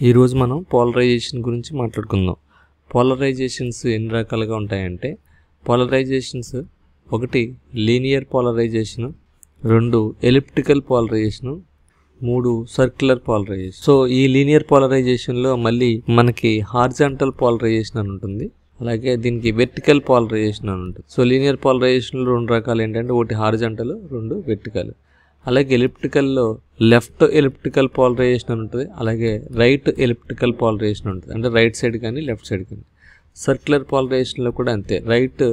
ఈరోజు మనం పోలరైజేషన్ గురించి మాట్లాడుకుందాం. పోలరైజేషన్స్ ఎన్ని రకాలుగా ఉంటాయంటే, polarisations 1 linear polarisation, 2 elliptical polarisation, 3 circular polarisation. So ఈ లీనియర్ పోలరైజేషన్లో మళ్ళీ మనకి హారిజాంటల్ పోలరైజేషన్ అని ఉంటుంది, అలాగే దీనికి వెర్టికల్ పోలరైజేషన్ అని ఉంటుంది. సో లీనియర్ పోలరైజేషన్లో 2 రకాలు ఏంటంటే, 1 హారిజాంటల్, 2 వెర్టికల్. అలాగే ఎలిప్టికల్లో లెఫ్ట్ ఎలిప్టికల్ పోలరైజేషన్ అని ఉంటుంది, అలాగే రైట్ ఎలిప్టికల్ పోలరైజేషన్ ఉంటుంది, అంటే రైట్ సైడ్ కానీ లెఫ్ట్ సైడ్ కానీ. సర్క్యులర్ పోలరైజేషన్లో కూడా అంతే, right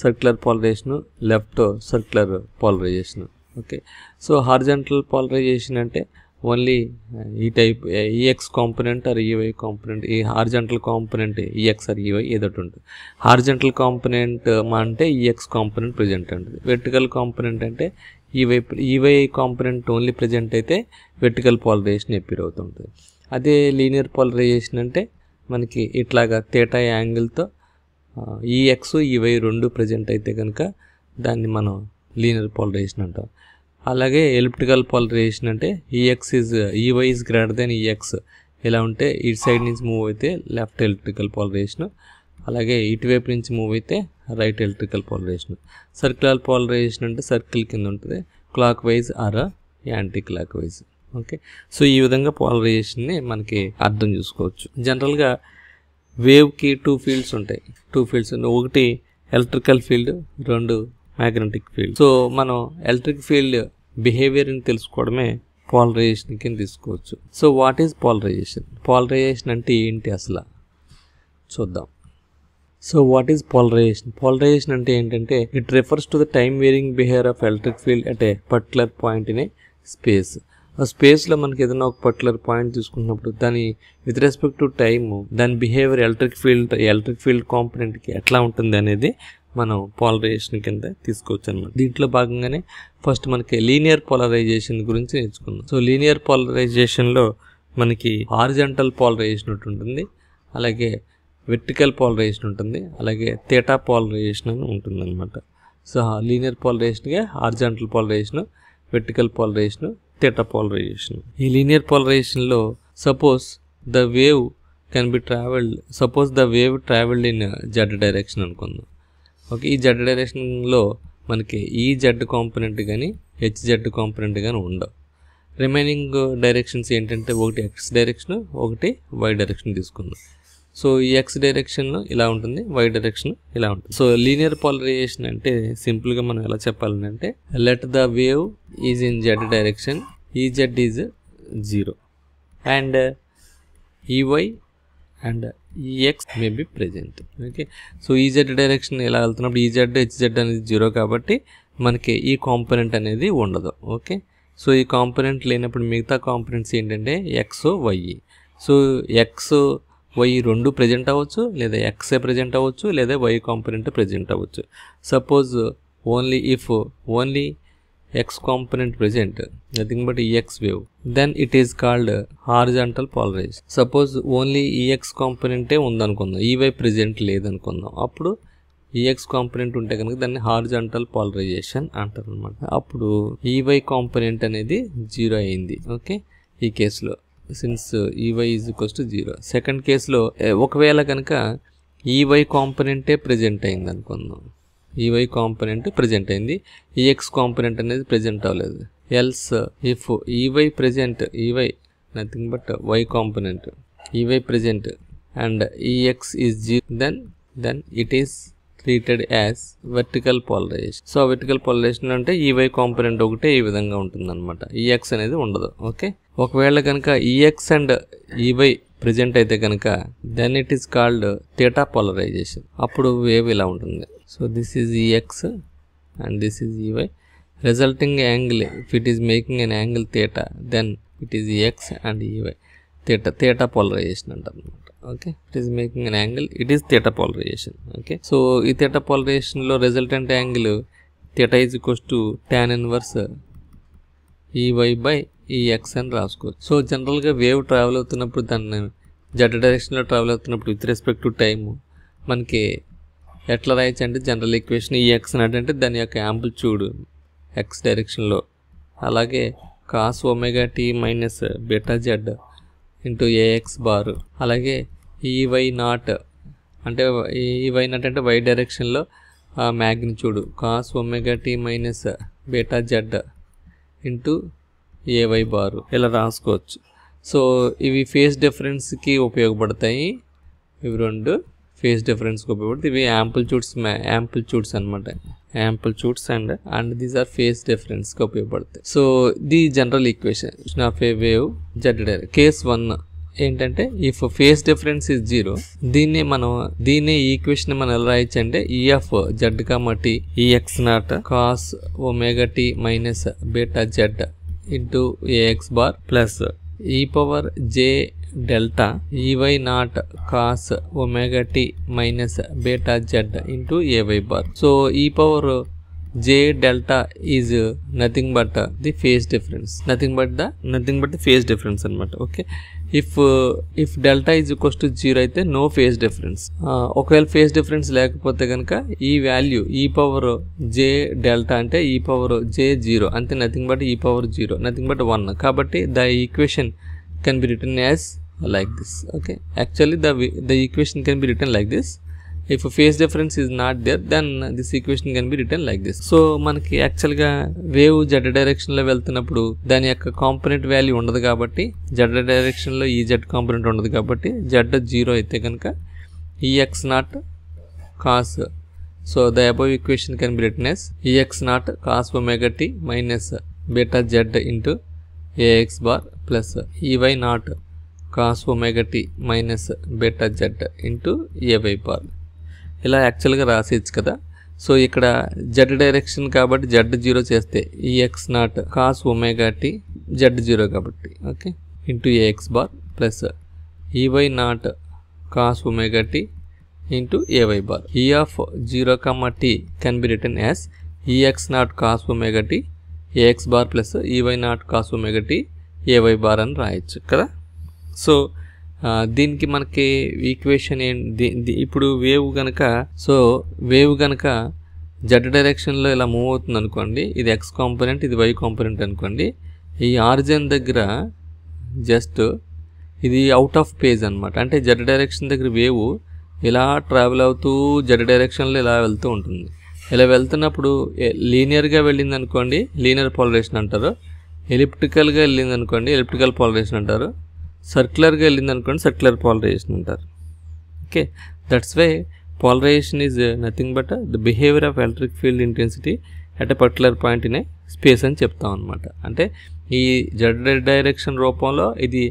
circular polarization, left circular polarisation. Okay, so horizontal polarization అంటే ఓన్లీ ఈ type EX component or EY component. ఈ horizontal component EX or EY ఏదో ఉంటుంది. హారిజాంటల్ కాంపోనెంట్ అంటే ఈఎక్స్ కాంపోనెంట్ ప్రజెంట్ ఉంటుంది. వెర్టికల్ కాంపోనెంట్ అంటే ఈవై కాంపోనెంట్ ఓన్లీ ప్రజెంట్ అయితే vertical polarization appear అవుతుంటుంది. అదే లీనియర్ పోలరైజేషన్ అంటే మనకి ఇట్లాగా థీటా యాంగిల్తో ఈఎక్స్ ఈవై 2 ప్రజెంట్ అయితే కనుక దాన్ని మనం లీనియర్ పోలరైజేషన్ అంటాం. అలాగే ఎలిప్టికల్ పోలరైజేషన్ అంటే EY is greater than EX ఇలా ఉంటే ఇటు సైడ్ నుంచి మూవ్ అయితే లెఫ్ట్ ఎలిప్టికల్ పోలరైజేషన్, అలాగే ఇటువైపు నుంచి మూవ్ అయితే right elliptical polarisation. Circular polarisation అంటే సర్కిల్ కింద ఉంటుంది, clockwise or anticlockwise. Okay, so ఈ విధంగా పోలరైజేషన్ని మనకి అర్థం చేసుకోవచ్చు. జనరల్గా వేవ్కి 2 ఫీల్డ్స్ ఉంటాయి. 2 fields, 1 electrical field, 2 magnetic field. So మనం ఎలక్ట్రిక్ ఫీల్డ్ బిహేవియర్ని తెలుసుకోవడమే పోలరైజేషన్ కింద తీసుకోవచ్చు. So what is polarisation? Polarisation అంటే ఏంటి అసలు చూద్దాం. So what is polarisation? Polarisation అంటే ఏంటంటే, it refers to the time varying behaviour of electric field at a particular point in a space. ఆ స్పేస్లో మనకి ఏదైనా ఒక పర్టికులర్ పాయింట్ తీసుకున్నప్పుడు దాని విత్ రెస్పెక్ట్ టు టైమ్ దాని బిహేవియర్ ఎలక్ట్రిక్ ఫీల్డ్ కాంపోనెంట్కి ఎట్లా ఉంటుంది అనేది మనం పోలరైజేషన్ కింద తీసుకోవచ్చు అనమాట. దీంట్లో భాగంగానే ఫస్ట్ మనకి లీనియర్ పోలరైజేషన్ గురించి నేర్చుకుందాం. సో లీనియర్ పోలరైజేషన్లో మనకి హారిజాంటల్ పోలరైజేషన్ ఉంటుంది, అలాగే వెర్టికల్ పోలరైజేషన్ ఉంటుంది, అలాగే థీటా పోలరైజేషన్ అని ఉంటుంది అనమాట. సో లీనియర్ పోలరైజేషన్గా horizontal polarization, vertical polarization, theta polarization. ఈ లీనియర్ పోలరైజేషన్లో suppose the wave travelled in Z direction అనుకుందాం. ఓకే, ఈ జెడ్ డైరెక్షన్లో మనకి ఈ జెడ్ కాంపోనెంట్ కానీ హెచ్జెడ్ కాంపోనెంట్ కానీ ఉండవు. రిమైనింగ్ డైరెక్షన్స్ ఏంటంటే, 1 ఎక్స్ డైరెక్షన్, 1 వై డైరెక్షన్ తీసుకుందాం. సో ఈ ఎక్స్ డైరెక్షన్ ఇలా ఉంటుంది, వై డైరెక్షన్ ఇలా ఉంటుంది. సో లీనియర్ పోలరైజేషన్ అంటే సింపుల్గా మనం ఎలా చెప్పాలంటే, let the wave is in Z direction, EZ is 0 and EY and EX may be present. Okay, so EZ direction ఇలా వెళ్తున్నప్పుడు ఈజెడ్ హెచ్జెడ్ అనేది 0 కాబట్టి మనకి ఈ కాంపోనెంట్ అనేది ఉండదు. ఓకే, సో ఈ కాంపోనెంట్ లేనప్పుడు మిగతా కాంపోనెంట్స్ ఏంటంటే X Y. So X Y 2 present అవ్వచ్చు, లేదా ఎక్సే ప్రజెంట్ అవ్వచ్చు, లేదా వై కాంపోనెంట్ ప్రజెంట్ అవ్వచ్చు. Suppose only X component present, nothing but EX wave, then it is called horizontal polarization. Suppose only EX కాంపోనెంటే ఉందనుకుందాం, ఈవై ప్రజెంట్ లేదనుకుందాం, అప్పుడు ఈఎక్స్ కాంపోనెంట్ ఉంటే కనుక దాన్ని హారిజాంటల్ పోలరైజేషన్ అంటారు అనమాట. అప్పుడు ఈవై కాంపోనెంట్ అనేది 0 అయింది. ఓకే, ఈ కేసులో since EY is equals to 0. Second కేసులో ఒకవేళ కనుక ఈవై కాంపోనెంటే ప్రజెంట్ అయింది అనుకుందాం, ఈవై కాంపోనెంట్ ప్రజెంట్ అయింది, ఈఎక్స్ కాంపోనెంట్ అనేది ప్రజెంట్ అవ్వలేదు. Else if EY present, EY nothing but Y component, EY present and EX is 0, then it is treated as vertical polarisation. So vertical polarisation అంటే EY component ఒకటే ఈ విధంగా ఉంటుంది అనమాట, EX అనేది ఉండదు. ఓకే, ఒకవేళ కనుక ఈఎక్స్ అండ్ ఈవై ప్రజెంట్ అయితే కనుక then it is called theta polarization. అప్పుడు వేవ్ ఇలా ఉంటుంది. So this is EX and this is EY, resulting angle if it is making an angle theta then it is EX and EY. Theta polarization అంటారు అనమాట. Okay, it is making an angle, it is theta polarization. Okay, so ఈ theta పోలరైజేషన్లో resultant angle theta is equals to tan inverse EY by EX అని రాసుకోవచ్చు. So జనరల్గా wave travel అవుతున్నప్పుడు దాన్ని Z డైరెక్షన్లో ట్రావెల్ అవుతున్నప్పుడు విత్ రెస్పెక్ట్ టు టైము మనకి ఎట్లా రాయచ్చు అంటే, జనరల్ ఈక్వేషన్ ఈఎక్స్ అంటే దాని యొక్క యాంప్లిట్యూడ్ ఎక్స్ డైరెక్షన్లో, అలాగే cos omega t minus beta z into AX bar. అలాగే ఈవై నాట్ అంటే ఈవై నాట్ అంటే వై డైరెక్షన్లో magnitude cos omega T minus beta Z into AY bar ఇలా రాసుకోవచ్చు. సో ఇవి ఫేస్ డిఫరెన్స్కి ఉపయోగపడతాయి. ఇవి రెండు ఫేస్ డిఫరెన్స్కి ఉపయోగపడతాయి. ఇవి యాంప్లిట్యూడ్స్ అనమాట. Amplitudes and these are phase డిఫరెన్స్కి ఉపయోగపడతాయి. So the general equation of a wave Z direction. Case 1 ఏంటంటే ఇఫ్ ఫేస్ డిఫరెన్స్ ఇస్ 0, దీన్ని ఈక్వేషన్ మనం ఎలా రాయొచ్చు అంటే EF Z comma T EX naught cos omega T minus beta Z into AX bar plus E power J delta EY naught cos omega T minus beta Z into AY bar. So E power J delta is nothing but the phase difference, nothing but the phase difference అనమాట. Okay, if delta is equals to 0 అయితే no phase difference. ఒకవేళ phase difference లేకపోతే కనుక ఈ value ఈ power J delta అంటే ఈ power జే 0 అంతే, నథింగ్ బట్ ఈ పవర్ 0, నథింగ్ బట్ 1. కాబట్టి the equation can be return as like this. Okay, actually the equation can be written like this. If a phase difference is not there, then this equation can be written like this. So మనకి యాక్చువల్గా wave Z డైరెక్షన్లో వెళ్తున్నప్పుడు దాని యొక్క component value ఉండదు కాబట్టి, Z డైరెక్షన్లో ఈ జెడ్ కాంపోనెంట్ ఉండదు కాబట్టి జెడ్ 0 అయితే కనుక EX naught cos. So the above equation can be return as EX naught cos omega T minus beta Z into AX bar plus EY naught cos omega T minus beta Z into AY bar. ఇలా యాక్చువల్గా రాసేయచ్చు కదా. So ఇక్కడ Z direction కాబట్టి Z 0 చేస్తే EX naught cos omega T Z 0 కాబట్టి okay into AX bar plus EY naught cos omega T into AY bar. E of 0, t can be return as EX naught cos omega T AX bar plus EY naught cos omega T AY bar అని రాయొచ్చు కదా. So దీనికి మనకి equation ఇప్పుడు wave కనుక Z డైరెక్షన్లో ఇలా move అవుతుంది అనుకోండి, ఇది ఎక్స్ కాంపోనెంట్ ఇది వై కాంపోనెంట్ అనుకోండి. ఈ ఆరిజిన్ దగ్గర జస్ట్ ఇది అవుట్ ఆఫ్ పేజ్ అనమాట. అంటే జెడ్ డైరెక్షన్ దగ్గర వేవ్ ఇలా ట్రావెల్ అవుతూ జెడ్ డైరెక్షన్లో ఇలా వెళ్తూ ఉంటుంది. ఇలా వెళ్తున్నప్పుడు లీనియర్గా వెళ్ళింది అనుకోండి లీనియర్ పోలరైజేషన్ అంటారు, ఎలిప్టికల్గా వెళ్ళింది అనుకోండి ఎలిప్టికల్ పోలరైజేషన్ అంటారు, సర్క్యులర్గా వెళ్ళింది అనుకోండి సర్క్యులర్ పోలరైజేషన్ అంటారు. Okay, that's why polarisation is nothing but the behaviour of electric field intensity at a particular point in a space అని చెప్తాం అనమాట. అంటే ఈ జెడ్ డైరెక్షన్ రూపంలో ఇది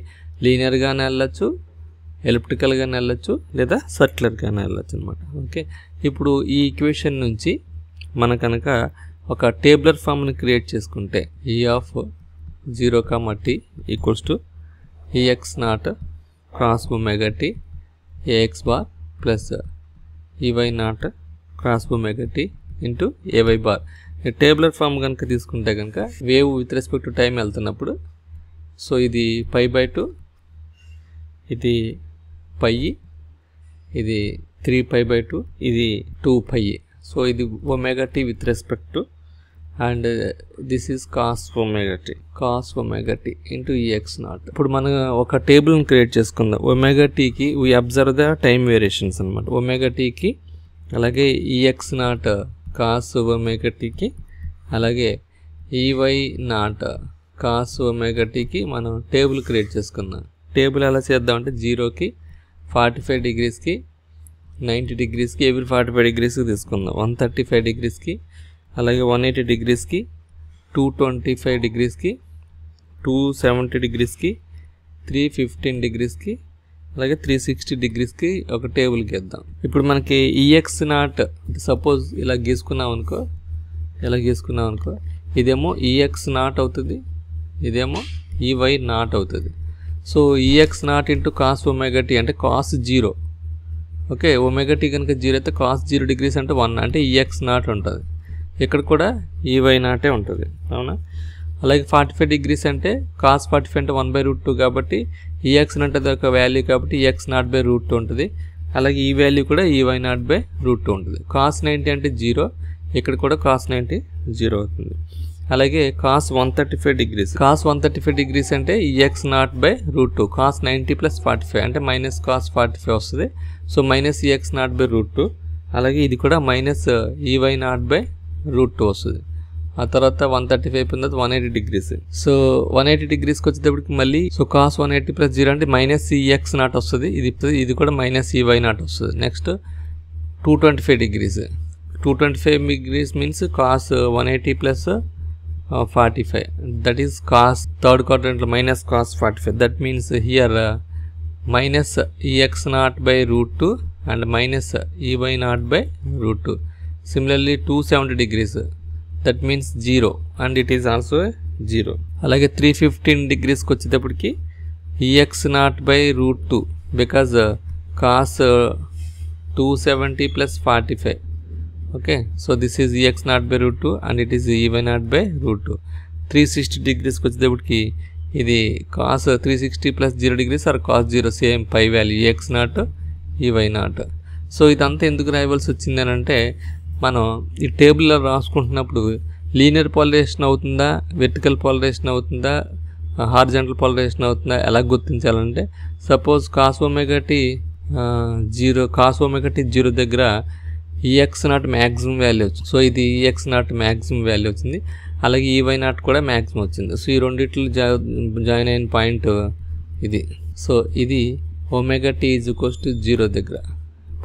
లీనియర్గానే వెళ్ళచ్చు, ఎలిప్టికల్గానే వెళ్ళచ్చు, లేదా సర్క్యులర్గానే వెళ్ళచ్చు అనమాట. ఓకే, ఇప్పుడు ఈ ఈక్వేషన్ నుంచి మన కనుక ఒక టేబులర్ ఫామ్ని క్రియేట్ చేసుకుంటే E of 0, t equals to EX naught cross omega T AX bar plus EY naught cross omega T into AY bar. Tabular form కనుక తీసుకుంటే కనుక wave with respect to time వెళ్తున్నప్పుడు సో ఇది π/2, ఇది π, ఇది 3π/2, ఇది 2π. సో ఇది omega T with respect to and this is cos omega T into EX naught. ఇప్పుడు మనం ఒక టేబుల్ని క్రియేట్ చేసుకుందాం. ఒమేగా టీకి we observe the time variations అనమాట. ఒమేగా టీకి అలాగే ఈఎక్స్ నాట్ కాస్ ఒమేగా టీకి అలాగే ఈవై నాట్ కాస్ ఒమేగా టీకి మనం టేబుల్ క్రియేట్ చేసుకుందాం. టేబుల్ ఎలా చేద్దామంటే 0కి 45 degreesకి 90 degreesకి ఎవ్రీ 45 degreesకి తీసుకుందాం, 135 degreesకి అలాగే 180 degreesకి 225 degreesకి 270 degreesకి 315 degreesకి అలాగే 360 degreesకి ఒక టేబుల్కి వేద్దాం. ఇప్పుడు మనకి ఈఎక్స్ నాట్ సపోజ్ ఇలా గీసుకున్నాం అనుకో ఇదేమో ఈఎక్స్ నాట్ అవుతుంది, ఇదేమో ఈవై నాట్ అవుతుంది. So EX naught into cos omega T అంటే కాస్ 0. ఓకే, ఒమేగా టీ కనుక 0 అయితే కాస్ 0 degrees అంటే 1 అంటే ఈఎక్స్ నాట్ ఉంటుంది. ఇక్కడ కూడా ఈవై నాటే ఉంటుంది, అవునా. అలాగే 45 degrees అంటే కాస్ 45 అంటే 1/√2 కాబట్టి ఈఎక్స్ నాట్ అది ఒక వాల్యూ కాబట్టి ఈఎక్స్ నాట్ √2 ఉంటుంది. అలాగే ఈ వాల్యూ కూడా ఈవై నాట్ √2 ఉంటుంది. కాస్ 90 అంటే 0, ఇక్కడ కూడా కాస్ 90 0 అవుతుంది. అలాగే cos 135 డిగ్రీస్. cos 135 డిగ్రీస్ అంటే EX0/√2. cos 90 + 45 అంటే మైనస్ cos 45 వస్తుంది. So minus EX0/√2. అలాగే ఇది కూడా మైనస్ EY0/√2 వస్తుంది. ఆ తర్వాత 135 అయిపోయిన తర్వాత 180 డిగ్రీస్. సో 180 డిగ్రీస్కి వచ్చేటప్పటికి మళ్ళీ సో cos 180 + 0 అంటే మైనస్ EX0 వస్తుంది. ఇది కూడా మైనస్ EY0 వస్తుంది. Next 225 degrees. 225 degrees means cos 180 + 45. That is cos third quadrant minus cos 45. That means here minus EX0/√2 and minus EY0/√2. Similarly 270 degrees. That means 0 and it is also 0. అలాగే 315 degrees కి వచ్చేటప్పటికి EX0/√2 because cos 270 + 45. Okay, so this is EX0/√2 and it is EY0/√2. 360 degrees కి వచ్చేటప్పటికి ఇది cos 360 + 0 degrees or cos 0 same pi value EX0 EY0. So ఇదంతా ఎందుకు రాయవలసి వచ్చింది అని అంటే మనం ఈ టేబుల్లో రాసుకుంటున్నప్పుడు లీనియర్ పాలరైజేషన్ అవుతుందా, వెర్టికల్ పాలరైజేషన్ అవుతుందా, హారిజాంటల్ పాలరైజేషన్ అవుతుందా ఎలా గుర్తించాలంటే సపోజ్ cos ωt 0 దగ్గర EX0 మ్యాక్సిమం వాల్యూ వచ్చింది. సో ఇది EX0 మ్యాక్సిమం వాల్యూ వచ్చింది. అలాగే EY0 కూడా మ్యాక్సిమం వచ్చింది. సో ఈ రెండిట్లో జాయిన్ అయిన పాయింట్ ఇది. సో ఇది ωt = 0 దగ్గర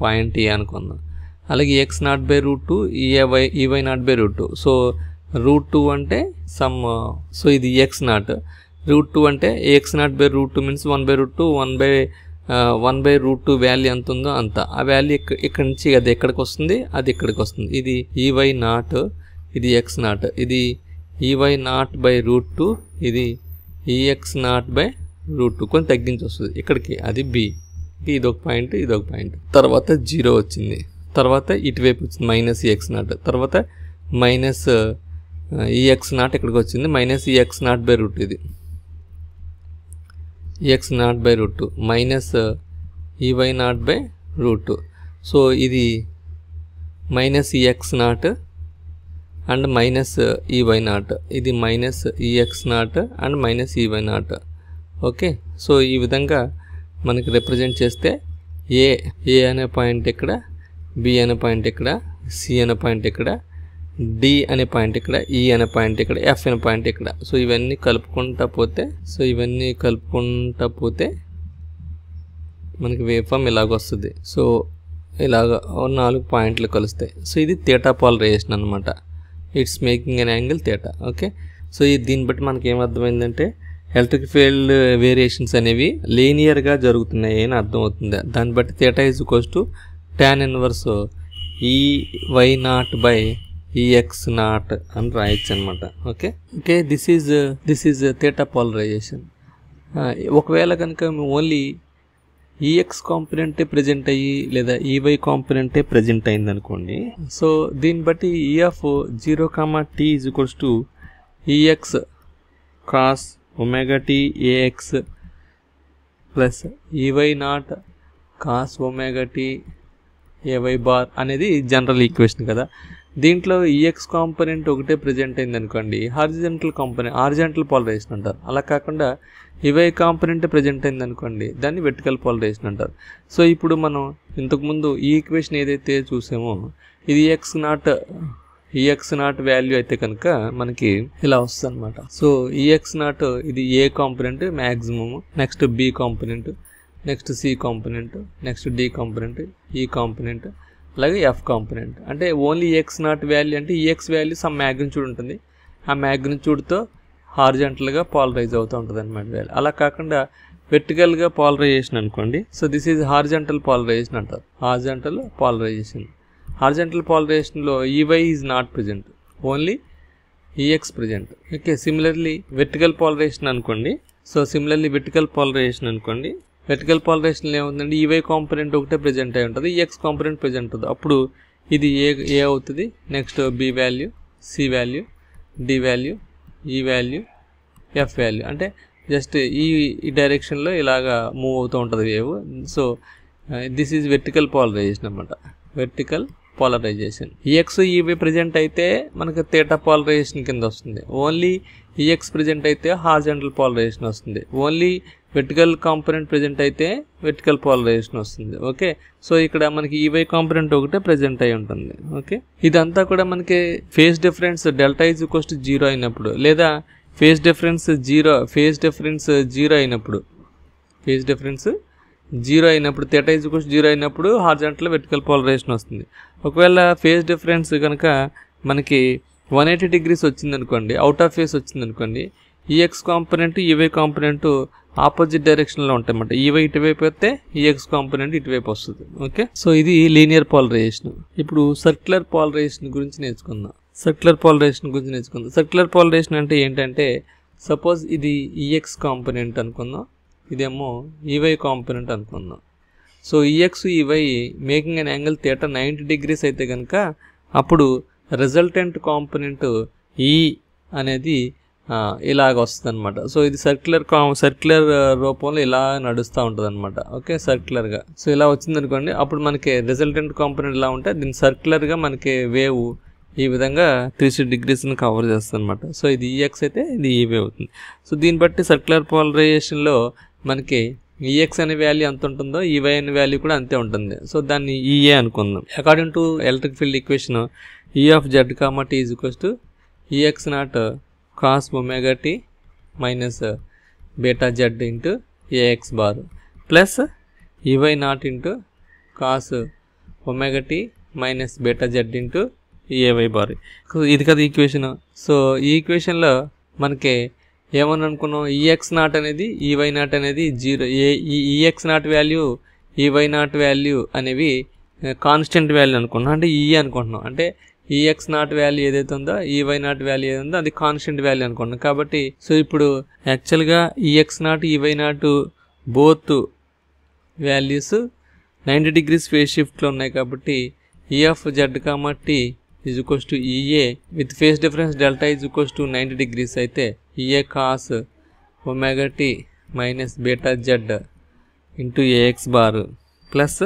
పాయింట్ ఏ అనుకుందాం. అలాగే EX0/√2 EY0/√2. సో √2 అంటే సమ్, సో ఇది EX0. √2 అంటే EX0/√2 మీన్స్ 1/√2 1/√2 వాల్యూ ఎంత ఉందో అంత. ఆ వాల్యూ ఇక్కడ నుంచి అది ఎక్కడికి వస్తుంది, అది ఇక్కడికి వస్తుంది. ఇది EY0, ఇది X0. ఇది EY0/√2, ఇది EX0/√2. కొంచెం తగ్గించి వస్తుంది ఇక్కడికి, అది B. ఇదొక పాయింట్, ఇదొక పాయింట్. తర్వాత 0 వచ్చింది. తర్వాత ఇటువైపు వచ్చింది మైనస్ EX0. తర్వాత మైనస్ EX0 ఇక్కడికి వచ్చింది. Minus EX0/√2. ఇది EX0/√2 మైనస్ EY0/√2. సో ఇది minus EX0 and minus EY0. ఇది minus EX0 and minus EY0. Okay, so ఈ విధంగా మనకి రిప్రజెంట్ చేస్తే ఏ అనే పాయింట్ ఇక్కడ, B అనే పాయింట్ ఇక్కడ, C అనే పాయింట్ ఇక్కడ, D అనే పాయింట్ ఇక్కడ, E అనే పాయింట్ ఇక్కడ, F అనే పాయింట్ ఇక్కడ. సో ఇవన్నీ కలుపుకుంటా పోతే మనకి వేవ్ ఫామ్ ఇలాగ వస్తుంది. సో ఇలాగ 4 పాయింట్లు కలుస్తాయి. సో ఇది థీటా పాలరైజేషన్ అనమాట. It's making an angle theta. Okay, so దీన్ని బట్టి మనకి ఏమర్థమైందంటే ఎలక్ట్రిక్ ఫీల్డ్ వేరియేషన్స్ అనేవి లీనియర్గా జరుగుతున్నాయి అని అర్థమవుతుంది. దాన్ని బట్టి థీటా = tan ఇన్వర్స్ EY0/EX0 అని రాయొచ్చు అనమాట. Okay, this is theta polarisation. ఒకవేళ కనుక ఓన్లీ EX కాంపోనెంటే ప్రజెంట్ అయ్యి లేదా EY కాంపోనెంటే ప్రజెంట్ అయింది అనుకోండి. సో దీన్ని బట్టి E0, t = EX cos ωt AX plus EY0 cos ωt AY bar అనేది జనరల్ ఈక్వేషన్ కదా. దీంట్లో EX కాంపోనెంట్ ఒకటే ప్రజెంట్ అయింది అనుకోండి, హారిజాంటల్ పాలరైజేషన్ అంటారు. అలా కాకుండా EY కాంపోనెంట్ ప్రజెంట్ అయింది అనుకోండి, దాన్ని వెర్టికల్ పాలరైజేషన్ అంటారు. సో ఇప్పుడు మనం ఇంతకుముందు ఈ ఈక్వేషన్ ఏదైతే చూసామో ఇది EX0 వాల్యూ అయితే కనుక మనకి ఇలా వస్తుంది అనమాట. సో EX0 ఇది A component maximum, next B component, next C component, next D component, E component, అలాగే F కాంపోనెంట్. అంటే ఓన్లీ EX0 వాల్యూ అంటే EX వాల్యూ సమ్ మ్యాగ్నిట్యూడ్ ఉంటుంది. ఆ మ్యాగ్నిట్యూడ్తో హారిజాంటల్గా పాలరైజ్ అవుతూ ఉంటుంది అనమాట వాల్యూ. అలా కాకుండా వెర్టికల్గా పాలరైజేషన్ అనుకోండి. So this is horizontal polarization అంటారు. హారిజాంటల్ పాలరైజేషన్లో EY is not present, only EX present. Okay, similarly vertical polarization అనుకోండి. సో సిమిలర్లీ వెర్టికల్ పాలరైజేషన్లో ఏముందండి, EY కాంపోనెంట్ ఒకటే ప్రజెంట్ అయి ఉంటుంది, EX కాంపోనెంట్ ప్రజెంట్ ఉంటుంది. అప్పుడు ఇది ఏ అవుతుంది, next B value, C value, D value, E value, F value. అంటే జస్ట్ ఈ డైరెక్షన్లో ఇలాగా మూవ్ అవుతూ ఉంటుంది wave. So this is vertical polarization అనమాట. Vertical polarization. EX EY present అయితే మనకు థీటా పోలరైజేషన్ కింద వస్తుంది. ఓన్లీ ఈఎక్స్ ప్రజెంట్ అయితే హారిజాంటల్ పోలరైజేషన్ వస్తుంది. ఓన్లీ వెర్టికల్ కాంపోనెంట్ ప్రజెంట్ అయితే వెర్టికల్ పోలరైజేషన్ వస్తుంది. ఓకే, సో ఇక్కడ మనకి ఈవై కాంపోనెంట్ ఒకటే ప్రజెంట్ అయి ఉంటుంది. ఓకే, ఇదంతా కూడా మనకి phase difference delta is equals to 0 అయినప్పుడు, లేదా ఫేజ్ డిఫరెన్స్ జీరో అయినప్పుడు, థీటా ఈజ్ ఈక్వల్స్ 0 అయినప్పుడు హారిజాంటల్ వెర్టికల్ పోలరైజేషన్ వస్తుంది. ఒకవేళ ఫేజ్ డిఫరెన్స్ కనుక మనకి 180 degrees వచ్చిందనుకోండి, అవుట్ ఆఫ్ ఫేస్ వచ్చిందనుకోండి, EX component EY component opposite డైరెక్షన్లో ఉంటాయన్నమాట. ఈవై ఇటువైపు వస్తే ఈఎక్స్ కాంపోనెంట్ ఇటువైపు వస్తుంది. ఓకే, సో ఇది లీనియర్ పోలరైజేషన్. ఇప్పుడు సర్క్యులర్ పోలరైజేషన్ గురించి నేర్చుకుందాం. సర్క్యులర్ పోలరైజేషన్ అంటే ఏంటంటే, సపోజ్ ఇది ఈఎక్స్ కాంపోనెంట్ అనుకుందాం, ఇదేమో ఈవై కాంపోనెంట్ అనుకుందాం. So EX EY making an angle theta 90 degrees అయితే కనుక అప్పుడు రిజల్టెంట్ కాంపోనెంట్ ఈ అనేది ఇలాగ వస్తుంది అనమాట. సో ఇది సర్క్యులర్ రూపంలో ఇలా నడుస్తూ ఉంటుంది అనమాట. ఓకే, సర్క్యులర్గా. సో ఇలా వచ్చింది అనుకోండి, అప్పుడు మనకి రిజల్టెంట్ కాంపోనెంట్ ఇలా ఉంటే దీన్ని సర్క్యులర్గా మనకి వేవ్ ఈ విధంగా 360 degrees కవర్ చేస్తుంది అనమాట. సో ఇది ఈఎక్స్ అయితే ఇది ఈవై అవుతుంది. సో దీన్ని బట్టి సర్క్యులర్ పోలరైజేషన్లో మనకి ఈఎక్స్ అనే వాల్యూ ఎంత ఉంటుందో ఈవై అనే వాల్యూ కూడా అంతే ఉంటుంది. సో దాన్ని ఈఏ అనుకుందాం. According to electric field equation E of z, t is equals to Ex naught cos omega t minus beta z into Ax bar plus Ey naught into cos omega t minus beta z into Ay bar. ఇది కదా equation. So ఈ ఈక్వేషన్లో మనకి ఏమని అనుకున్నాం, EX not అనేది EY naught అనేది 0, EX naught value EY naught value అనేవి constant value అనుకున్నాం, అంటే ఈ అనుకుంటున్నాం. అంటే ఈఎక్స్ నాట్ వాల్యూ ఏదైతే ఉందో ఈవై నాట్ వాల్యూ ఏదైతే ఉందో అది కాన్స్టెంట్ వాల్యూ అనుకుంటున్నాం. కాబట్టి సో ఇప్పుడు యాక్చువల్గా EX naught EY naught both values 90 degrees phase షిఫ్ట్లో ఉన్నాయి. కాబట్టి E of Z comma T is equals to EA with phase difference delta is equals to 90 degrees అయితే EA cos omega T minus beta Z into AX bar plus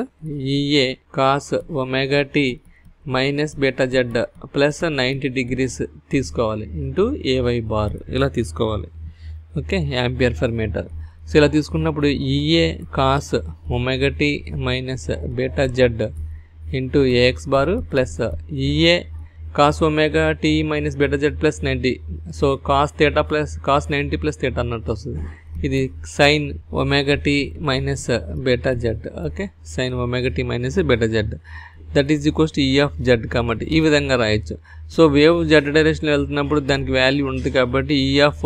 EA cos omega T minus beta Z plus 90 degrees తీసుకోవాలి into AY bar ఇలా తీసుకోవాలి. Okay, ampere per meter. So ఇలా తీసుకున్నప్పుడు EA cos omega T minus beta Z into AX bar plus EA cos omega T minus beta Z plus 90. So cos theta plus cos 90 plus theta అన్నట్టు వస్తుంది. ఇది sine omega T minus beta Z. Okay, sine omega T minus beta Z that is equals to E of Z కాబట్టి ఈ విధంగా రాయొచ్చు. So wave Z డైరెక్షన్లో వెళ్తున్నప్పుడు దానికి వాల్యూ ఉంటుంది కాబట్టి ఈ ఆఫ్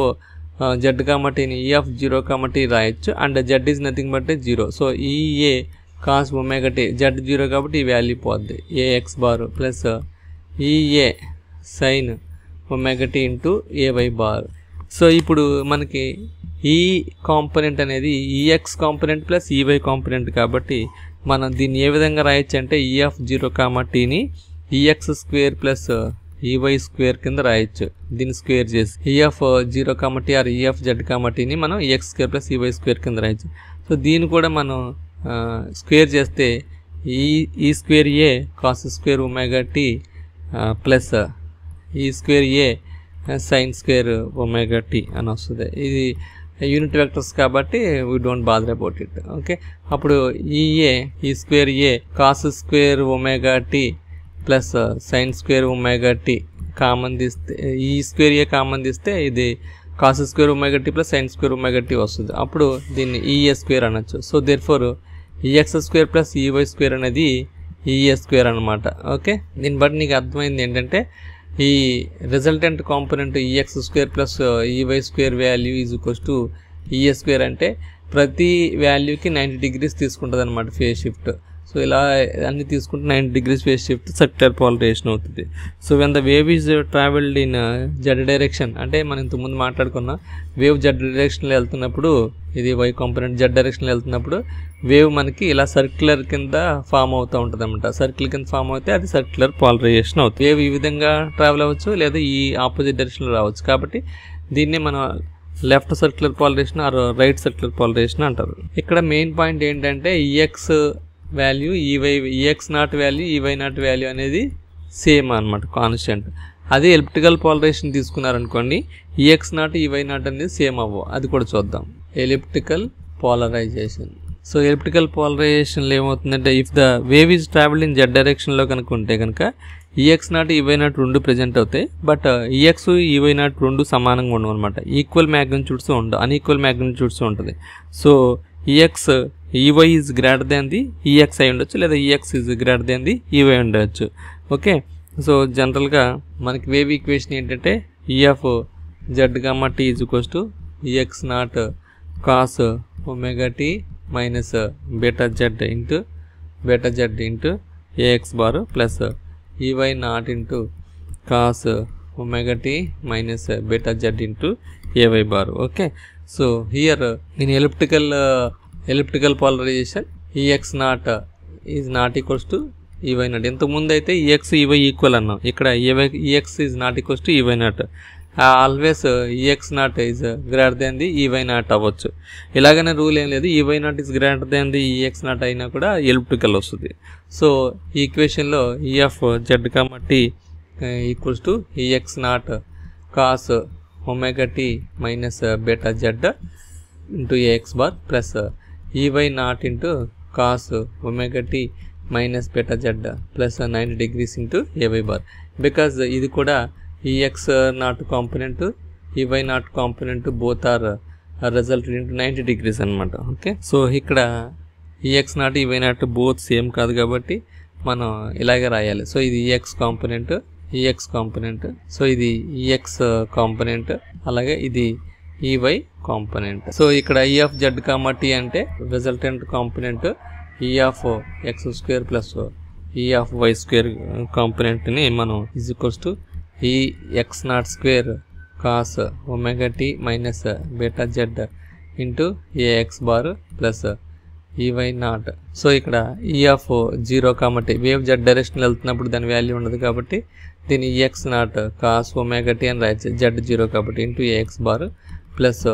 జెడ్ కామటీని ఈ ఆఫ్ 0, t రాయొచ్చు. And Z is nothing but 0. So EA cos omega T Z 0 కాబట్టి ఈ వాల్యూ పోద్ది AX bar plus EA sine omega T into AY bar. So ఇప్పుడు మనకి ఈ కాంపోనెంట్ అనేది EX component plus EY component కాబట్టి మనం దీన్ని ఏ విధంగా రాయొచ్చు అంటే ఈ ఆఫ్ 0, tని EX square plus EY square కింద రాయొచ్చు. దీన్ని స్క్వేర్ చేసి E of 0, t or E of Z, tని మనం EX square plus EY square కింద రాయొచ్చు. సో దీన్ని కూడా మనం స్క్వేర్ చేస్తే E square A cos square omega T plus E square A sine square omega T అని వస్తుంది. ఇది యూనిట్ వెక్టర్స్ కాబట్టి we don't bother about it. Okay, అప్పుడు E square A cos square omega T plus sine square omega T common తీస్తే E square A common తీస్తే ఇది cos square omega T plus sine square omega T వస్తుంది. అప్పుడు దీన్ని EA square అనొచ్చు. So therefore EX square plus EY square అనేది EA square అనమాట. Okay, దీన్ని బట్టి నీకు అర్థమైంది ఏంటంటే ఈ resultant component EX square plus EY square value is equals to EA square అంటే ప్రతి వాల్యూకి 90 degrees తీసుకుంటుంది అనమాట ఫేజ్ షిఫ్ట్. సో ఇలా అన్ని తీసుకుంటే 90 degrees phase shift circular polarization అవుతుంది. So when the wave is traveled in Z direction, అంటే మనం ఇంతకుముందు మాట్లాడుకున్న వేవ్ జెడ్ డైరెక్షన్లో వెళ్తున్నప్పుడు ఇది వై కాంపోనెంట్ జెడ్ డైరెక్షన్లో వెళ్తున్నప్పుడు వేవ్ మనకి ఇలా సర్క్యులర్ కింద ఫామ్ అవుతూ ఉంటుంది అనమాట. సర్కిల్ కింద ఫామ్ అవుతే అది సర్క్యులర్ పోలరైజేషన్ అవుతుంది. వేవ్ ఈ విధంగా ట్రావెల్ అవ్వచ్చు లేదా ఈ ఆపోజిట్ డైరెక్షన్లో రావచ్చు. కాబట్టి దీన్ని మనం left circular polarization or right circular polarisation అంటారు. ఇక్కడ మెయిన్ పాయింట్ ఏంటంటే EX value EX naught value EY naught value అనేది సేమ్ అనమాట, కాన్స్టెంట్. అదే ఎలిప్టికల్ పోలరైజేషన్ తీసుకున్నారనుకోండి, ఈఎక్స్ నాట్ ఈవై నాట్ అనేది సేమ్ అవ్వవు. అది కూడా చూద్దాం. Elliptical polarization. సో ఎలిప్టికల్ పోలరైజేషన్లో ఏమవుతుందంటే, if the wave is traveled in Z డైరెక్షన్లో కనుక ఉంటే కనుక ఈఎక్స్ నాట్ ఈవై నాట్ రెండు ప్రజెంట్ అవుతాయి. బట్ ఈఎక్స్ ఈవై నాట్ రెండు సమానంగా ఉండవు అనమాట. ఈక్వల్ మ్యాగ్నిట్యూడ్స్ ఉండవు, అన్ఈక్వల్ మ్యాగ్నిట్యూడ్స్ ఉంటుంది. So EX EY is greater than the EX అయి ఉండొచ్చు, లేదా EX is greater than the EY ఉండవచ్చు. ఓకే, సో జనరల్గా మనకి వేవ్ ఈక్వేషన్ ఏంటంటే E of Z gamma T is equals to EX naught cos omega T minus beta Z into AX bar plus EY naught into cos omega T minus beta Z into AY bar. Okay, so here in elliptical polarization EX naught is not equals to EY naught. ఇంతకుముందు అయితే EX EY equal అన్నాం, ఇక్కడ EX is not equals to EY naught. Always EX naught is greater than the EY naught అవ్వచ్చు. ఇలాగనే rule ఏం లేదు, EY naught is greater than the EX naught అయినా కూడా ఎలిప్టికల్ వస్తుంది. సో ఈ ఈక్వేషన్లో E of Z comma T equals to EX naught cos omega T minus beta Z into AX bar plus EY naught into cos omega T minus beta Z plus 90 degrees into AY bar. Because ఇది కూడా EX naught component EY naught component both are resulted into 90 degrees అనమాట. Okay, so ఇక్కడ EX naught EY naught both same కాదు కాబట్టి మనం ఇలాగే రాయాలి. So ఇది ఈఎక్స్ కాంపోనెంట్, సో ఇది ఈఎక్స్ కాంపోనెంట్, అలాగే ఇది ఈవై కాంపోనెంట్. సో ఇక్కడ ఈఎఫ్ జెడ్ కామా టీ అంటే resultant component E of X square plus E of Y square కాంపోనెంట్ని మనం is equals to E X naught square cos omega T minus beta Z into AX bar plus EY naught. So ఇక్కడ E of 0 comma T wave Z direction వెళ్తున్నప్పుడు దాని value ఉండదు కాబట్టి దీని EX naught cos omega T అని రాయచ్చు, Z 0 కాబట్టి into AX bar plus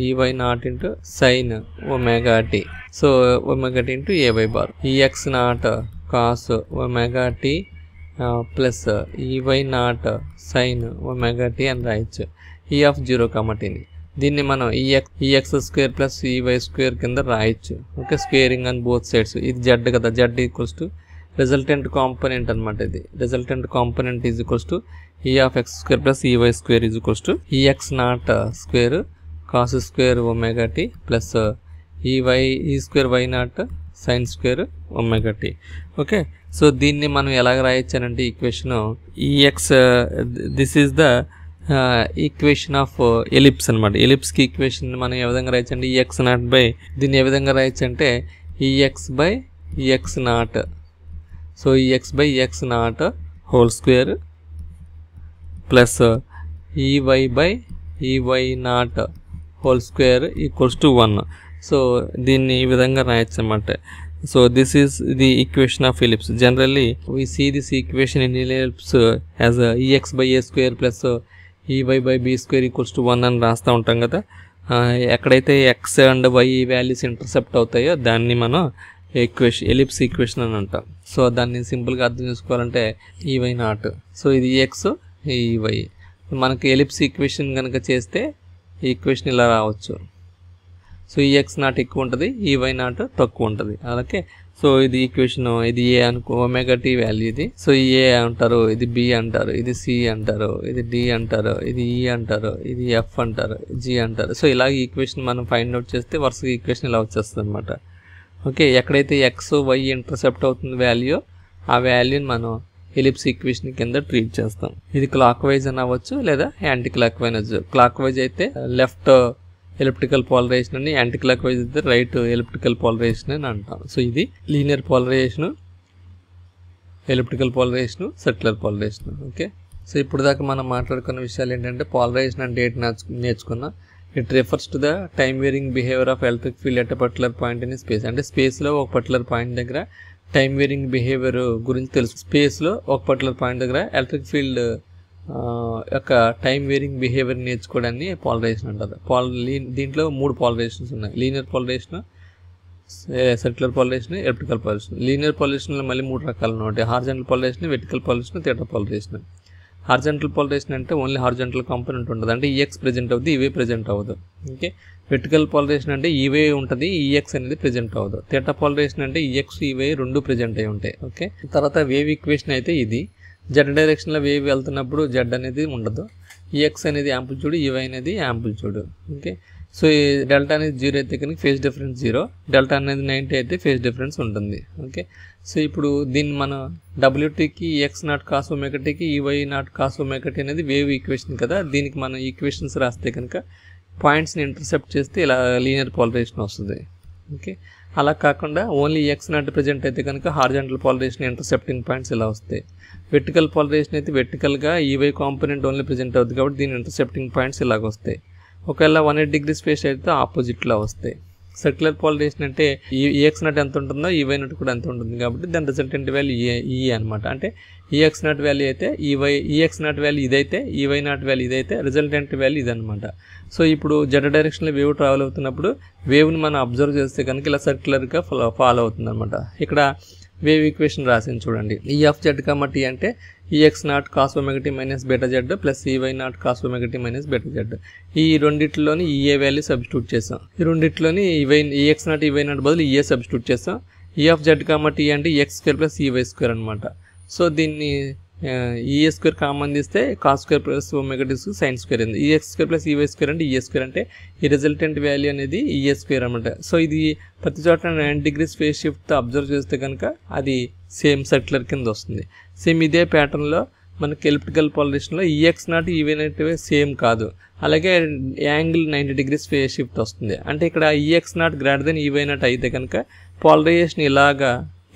EY naught into sine omega T. So omega T into AY bar. EX naught cos omega T plus EY naught sine omega T అని రాయచ్చు, E of 0 comma టీని. దీన్ని మనం EX square plus EY square కింద రాయొచ్చు. Okay, squaring on both sides. ఇది Z కదా, Z equals to resultant component అనమాట. ఇది resultant component is equals to E of X square plus EY square is equals to EX naught square cos square omega T plus E square Y naught sine square omega T. Okay, so దీన్ని మనం ఎలాగ రాయొచ్చానంటే equation EX this is the equation of ellipse అనమాట. ఎలిప్స్కి equation మనం ఏ విధంగా రాయొచ్చు అంటే ఈఎక్స్ నాట్ బై దీన్ని ఏ విధంగా రాయొచ్చు అంటే EX by EX naught. So EX by EX naught whole square plus EY by EY naught whole square equals to 1. So దీన్ని ఈ విధంగా రాయొచ్చు అన్నమాట. So this is the equation of ellipse. Generally we see this equation in ellipse as EX by A square plus EY by B square equals to 1 అని రాస్తూ ఉంటాం కదా. ఎక్కడైతే X and Y values intercept అవుతాయో దాన్ని మనం ellipse equation అని అంటాం. సో దాన్ని సింపుల్గా అర్థం చేసుకోవాలంటే ఈవై నాట్, సో ఇది ఈఎక్స్ ఈవై. మనకి ఎలిప్స్ ఈక్వేషన్ కనుక చేస్తే ఈక్వేషన్ ఇలా రావచ్చు. సో ఈఎక్స్ నాట్ ఎక్కువ ఉంటుంది, ఈవై నాట్ తక్కువ ఉంటుంది. అలాగే సో ఇది ఈక్వేషన్, ఇది ఏ అనుకో ఒమేగా టీ వాల్యూ ఇది. సో ఏ అంటారు, ఇది బి అంటారు, ఇది సి అంటారు, ఇది డి అంటారు, ఇది ఈ అంటారు, ఇది ఎఫ్ అంటారు, జి అంటారు. సో ఇలా ఈక్వేషన్ మనం ఫైండ్ అవుట్ చేస్తే వరుసగా ఈక్వేషన్ ఇలా వచ్చేస్తుంది అనమాట. ఓకే, ఎక్కడైతే ఎక్స్ వై ఇంటర్సెప్ట్ అవుతుంది వాల్యూ, ఆ వాల్యూని మనం ఎలిప్స్ ఈక్వేషన్ కింద ట్రీట్ చేస్తాం. ఇది క్లాక్ వైజ్ అని అవ్వచ్చు లేదా anticlockwise. Clock wise అయితే లెఫ్ట్ ఎలిప్టికల్ పోలరైజేషన్ అని, యాంటీ క్లాక్ వైజ్ అయితే రైట్ ఎలిప్టికల్ పోలరైజేషన్ అని అంటాం. సో ఇది linear polarisation, elliptical polarisation, circular polarisation. Okay, so ఇప్పుడు దాకా మనం మాట్లాడుకున్న విషయాలు ఏంటంటే పోలరైజేషన్ అంటే ఏంటి నేర్చుకున్నాం. It refers to the time varying behaviour of electric field at particular point in space. అంటే స్పేస్లో ఒక పర్టికులర్ పాయింట్ దగ్గర టైమ్ వేరింగ్ బిహేవియర్ గురించి తెలుసు. స్పేస్లో ఒక పర్టికులర్ పాయింట్ దగ్గర ఎలక్ట్రిక్ ఫీల్డ్ యొక్క టైమ్ వేరింగ్ బిహేవియర్ నేర్చుకోవడాన్ని పోలరైజేషన్ అంటారు. దీంట్లో 3 పోలరైజేషన్స్ ఉన్నాయి. Linear polarization, circular polarization, elliptical polarization. Linear పోలరైజేషన్లో మళ్ళీ 3 రకాలు ఉంటాయి. Horizontal polarization, vertical polarization, theta polarization. Horizontal polarization అంటే ఓన్లీ హారిజాంటల్ కాంపోనెంట్ ఉంటుంది, అంటే ఈఎక్స్ ప్రెజెంట్ అవుతుంది, ఈవే ప్రెజెంట్ అవ్వదు. ఓకే. వెర్టికల్ పోలరైజేషన్ అంటే ఈవే ఉంటుంది, ఈఎక్స్ అనేది ప్రెజెంట్ అవ్వదు. థీటా పోలరైజేషన్ అంటే ఈఎక్స్ ఈవే రెండు ప్రెజెంట్ అయి ఉంటాయి. ఓకే. తర్వాత వేవ్ ఈక్వేషన్ అయితే ఇది జెడ్ డైరెక్షన్లో వేవ్ వెళ్తున్నప్పుడు జెడ్ అనేది ఉండదు, ఈఎక్స్ అనేది యాంప్లిట్యూడ్, ఈవై అనేది యాంప్లిట్యూడ్. ఓకే. సో ఈ డెల్టా అనేది 0 అయితే కనుక ఫేజ్ డిఫరెన్స్ 0, డెల్టా అనేది 90 అయితే ఫేజ్ డిఫరెన్స్ ఉంటుంది. ఓకే. సో ఇప్పుడు దీన్ని మన డబ్ల్యూటీకి ఈఎక్స్ నాట్ కాస్ ఒమేగాటీకి ఈవై నాట్ కాస్ ఒమేగాటీ అనేది వేవ్ ఈక్వేషన్ కదా, దీనికి మనం ఈక్వేషన్స్ రాస్తే కనుక పాయింట్స్ని ఇంటర్సెప్ట్ చేస్తే ఇలా లీనియర్ పోలరైజేషన్ వస్తుంది. ఓకే. అలా కాకుండా ఓన్లీ ఈఎక్స్ నాట్ ప్రెజెంట్ అయితే కనుక హారిజాంటల్ పోలరైజేషన్ ఇంటర్సెప్టింగ్ పాయింట్స్ ఇలా వస్తాయి. వెర్టికల్ పోలరైజేషన్ అయితే వెర్టికల్గా ఈవై కాంపోనెంట్ ఓన్లీ ప్రెజెంట్ అవుతుంది కాబట్టి దీని ఇంటర్సెప్టింగ్ పాయింట్స్ ఇలాగ వస్తాయి. ఒకవేళ 180 డిగ్రీస్ ఫేస్ అయితే ఆపోజిట్లో వస్తాయి. సర్క్యులర్ పోలరైజేషన్ అంటే ఈఎక్స్ నాట్ ఎంత ఉంటుందో ఈవై నాట్ కూడా ఎంత ఉంటుంది కాబట్టి దాని రిజల్టెంట్ వాల్యూ ఈ అనమాట. అంటే ఈఎక్స్ నాట్ వాల్యూ అయితే ఈఎక్స్ నాట్ వాల్యూ ఇదైతే, ఈవై నాట్ వాల్యూ ఇదైతే రిజల్టెంట్ వాల్యూ ఇదనమాట. సో ఇప్పుడు జెడ్ డైరెక్షన్లో వేవ్ ట్రావెల్ అవుతున్నప్పుడు వేవ్ని మనం అబ్జర్వ్ చేస్తే కనుక ఇలా సర్క్యులర్గా ఫాలో అవుతుంది అనమాట. ఇక్కడ వేవ్ ఈక్వేషన్ రాసింది చూడండి. ఈఎఫ్ జెడ్ కామా టీ అంటే EX naught cos omega T minus beta Z plus EY naught cos omega T minus beta Z. ఈ రెండిట్లోని ఈఏ వాల్యూ సబ్స్టిట్యూట్ చేసాం. ఈ రెండిట్లోని ఈఎక్స్ నాట్ ఈవై నాట్ బదులు ఈఏ సబ్స్టిట్యూట్ చేసాం. ఈఎఫ్ జెడ్ కామా టీ అంటే EX square plus EY square అనమాట. So దీన్ని ఈఏ స్క్వేర్ కామన్ తీస్తే cos square plus omega T sine square అయింది. EX square plus EY square అంటే EA square అంటే ఈ రిజల్టెంట్ వాల్యూ అనేది ఈఏ స్క్వేర్ అనమాట. సో ఇది ప్రతి చోట 90 డిగ్రీస్ ఫేస్ షిఫ్ట్ అబ్జర్వ్ చేస్తే కనుక అది సేమ్ సర్క్యులర్ కింద వస్తుంది. సేమ్ ఇదే ప్యాటర్న్లో మనకి ఎలిప్టికల్ పోలరైజేషన్లో EX naught EY naught same కాదు, అలాగే యాంగిల్ 90 డిగ్రీస్ ఫేస్ షిఫ్ట్ వస్తుంది. అంటే ఇక్కడ EX not greater than EY not అయితే కనుక పోలరైజేషన్ ఇలాగా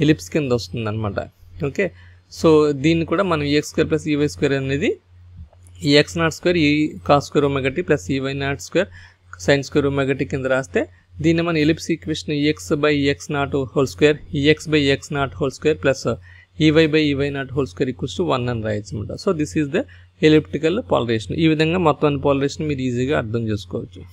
ఎలిప్స్ కింద వస్తుంది అనమాట. ఓకే. సో దీన్ని కూడా మనం EX square plus EY square అనేది ఈఎక్స్ నాట్ స్క్వేర్ ఈ cos square omega T plus EY naught square sine square omega T కింద రాస్తే దీన్ని మన ellipse equation EX by EX naught whole square EX by EX naught whole square plus EY by EY naught whole square equals to 1 అని రాయొచ్చు అనమాట. So this is the elliptical polarisation. ఈ విధంగా మొత్తం పోలరైజేషన్ మీరు ఈజీగా అర్థం చేసుకోవచ్చు.